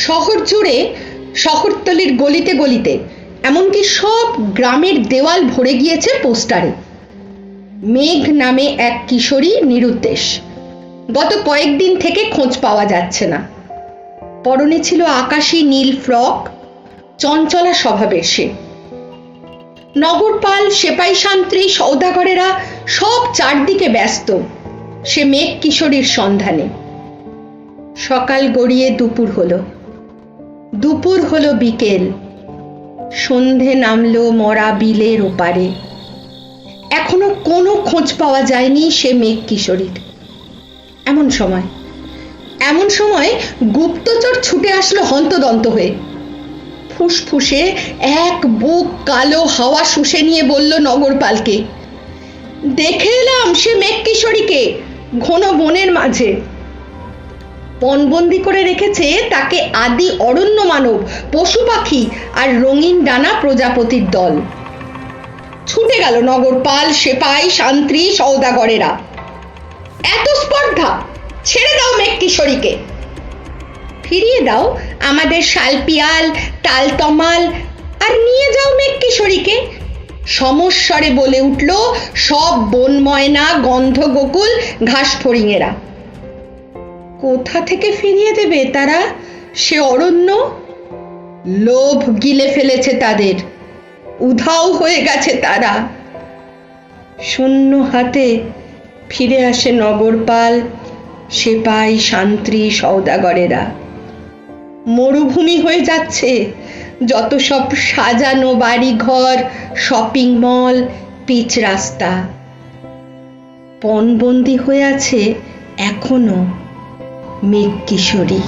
শহর জুড়ে, শহরতলির গলিতে গলিতে, এমনকি সব গ্রামের দেওয়াল ভরে গিয়েছে পোস্টারে। মেঘ নামে এক কিশোরী নিরুদ্দেশ। গত কয়েকদিন থেকে খোঁজ পাওয়া যাচ্ছে না। পরনে ছিল আকাশী নীল ফ্রক, চঞ্চলা স্বভাবের সে। নগরপাল, সেপাই শান্ত্রী, সওদাগরেরা সব চারদিকে ব্যস্ত সে মেঘ কিশোরীর সন্ধানে। সকাল গড়িয়ে দুপুর হলো, দুপুর হলো বিকেল, সন্ধে নামলো মরা বিলের ওপারে। এখনো কোনো খোঁজ পাওয়া যায়নি সে মেঘ কিশোরীর। এমন সময় গুপ্তচর ছুটে আসলো হন্তদন্ত হয়ে। ফুসফুসে এক বুক কালো হাওয়া শুষে নিয়ে বলল নগরপালকে, দেখে এলাম সে মেঘ কিশোরীকে ঘন বনের মাঝে। পণবন্দি করে রেখেছে তাকে আদি অরণ্য মানব, পশু পাখি আর রঙিন ডানা প্রজাপতির দল। ছুটে গেল নগরপাল, সেপাই, শান্ত্রী, সওদাগরেরা। এত স্পর্ধা! ছেড়ে দাও মেঘ কিশোরীকে, ফিরিয়ে দাও আমাদের শালপিয়াল, তালতমাল, আর নিয়ে যাও মেঘ কিশোরীকে। সমস্বরে বলে উঠল সব বন ময়না, গন্ধ গোকুল, ঘাস ফড়িংয়েরা। কোথা থেকে ফিরিয়ে দেবে তারা সে অরণ্য? লোভ গিলে ফেলেছে তাদের, উধাও হয়ে গেছে তারা। শূন্য হাতে ফিরে আসে নগরপাল, সেপাই, শান্ত্রী, সওদাগরেরা। মরুভূমি হয়ে যাচ্ছে যত সব সাজানো বাড়ি ঘর, শপিং মল, পিচ রাস্তা। পণবন্দি হয়ে আছে এখনো মেঘ কিশোরী।